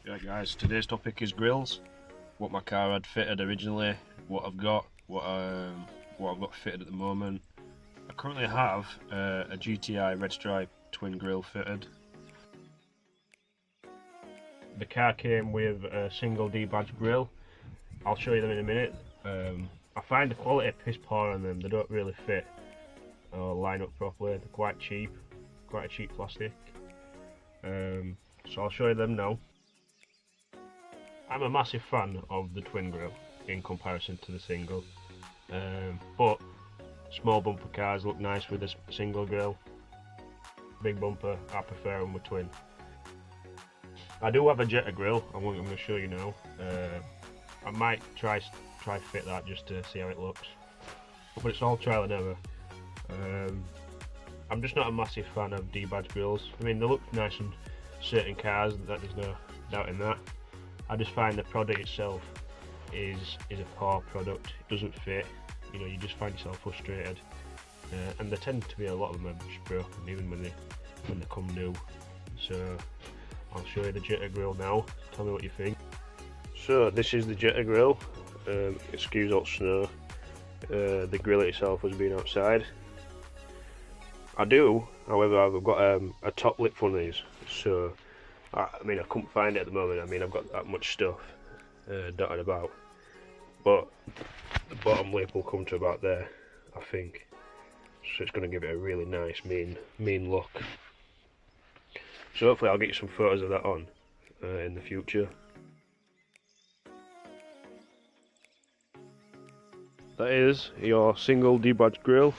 Right guys, today's topic is grills. What my car had fitted originally, what I've got fitted at the moment. I currently have a GTI Red Stripe twin grill fitted. The car came with a single D-badge grill. I'll show you them in a minute. I find the quality piss poor on them. They don't really fit or line up properly. They're quite a cheap plastic. So I'll show you them now. I'm a massive fan of the twin grill in comparison to the single, but small bumper cars look nice with a single grill. Big bumper, I prefer them with twin. I do have a Jetta grill. I'm going to show you now. I might try fit that just to see how it looks, but it's all trial and error. I'm just not a massive fan of D-badge grills. I mean, they look nice on certain cars, there's no doubt in that. I just find the product itself is a poor product. It doesn't fit. You know, you just find yourself frustrated, and there tend to be a lot of them are just broken, even when they come new. So I'll show you the Jetta grill now. Tell me what you think. So this is the Jetta grill. Excuse all snow. The grill itself has been outside. However, I've got a top lip for these. So I mean, I couldn't find it at the moment. I mean, I've got that much stuff dotted about, but the bottom lip will come to about there, I think. So it's going to give it a really nice mean look. So hopefully I'll get you some photos of that on in the future. That is your single D-badge grill.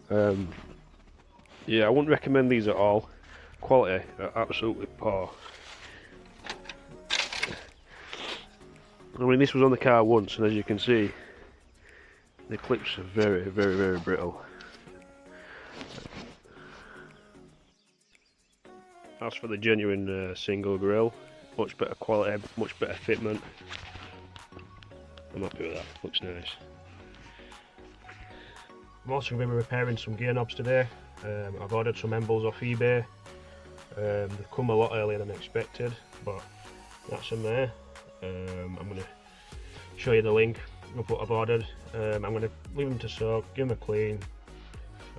Yeah, I wouldn't recommend these at all. Quality are absolutely poor. I mean, this was on the car once, and as you can see, the clips are very brittle. As for the genuine single grill, much better quality, much better fitment. I'm happy with that. Looks nice. I'm also going to be repairing some gear knobs today. I've ordered some embols off eBay. They've come a lot earlier than expected, but that's in there. I'm going to show you the link of what I've ordered. I'm going to leave them to soak, give them a clean,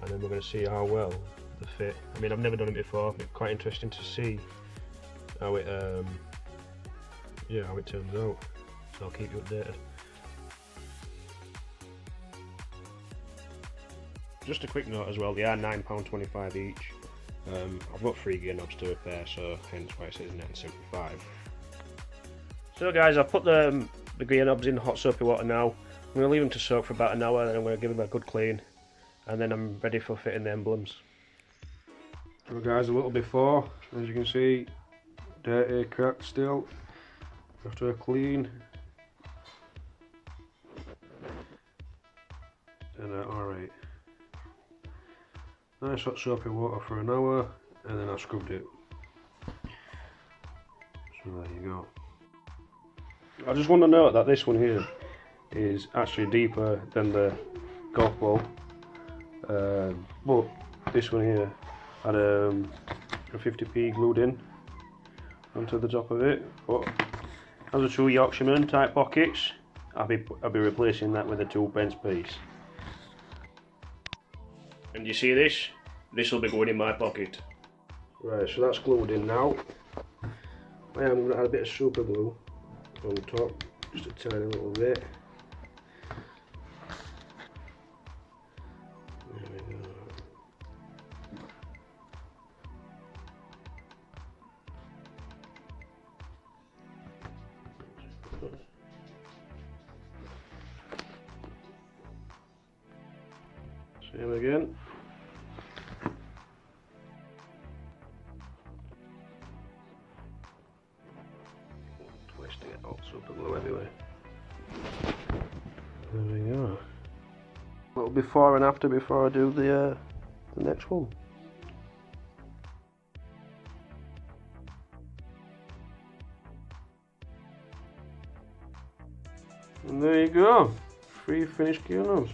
and then we're going to see how well they fit. I mean, I've never done it before. It's quite interesting to see how it turns out. So I'll keep you updated. Just a quick note as well, they are £9.25 each. I've got 3 gear knobs to repair, so hence why it says £9.75. So guys, I've put the gear knobs in hot soapy water now. I'm going to leave them to soak for about an hour, and I'm going to give them a good clean, and then I'm ready for fitting the emblems. So guys, a little before, as you can see, dirty, cracked still. After a clean. And alright. Nice hot soapy water for an hour, and then I scrubbed it. So there you go. I just want to note that this one here is actually deeper than the golf ball, but this one here had a 50p glued in onto the top of it. But as a true Yorkshireman, tight pockets, I'll be replacing that with a 2p piece. And you see this? This will be going in my pocket. Right, so that's glued in now. I am going to add a bit of super glue on the top, just a tiny little bit. There we go. Same again. Twisting it all super glue anyway. There we go. A little before and after before I do the next one. And there you go. 3 finished gear knobs.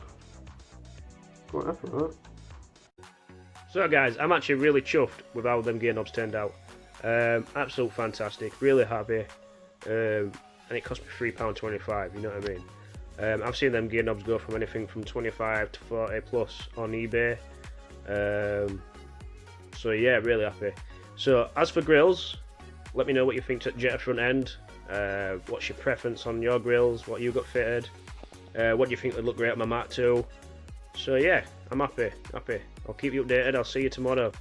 Quite happy with that. So guys, I'm actually really chuffed with how them gear knobs turned out. Absolute fantastic, really happy, and it cost me £3.25, you know what I mean. I've seen them gear knobs go from anything from 25 to 40 plus on eBay, so yeah, really happy. So as for grills, let me know what you think to Jetta front end. What's your preference on your grills, what you got fitted, what do you think would look great on my Mk2. So yeah, I'm happy. I'll keep you updated. I'll see you tomorrow.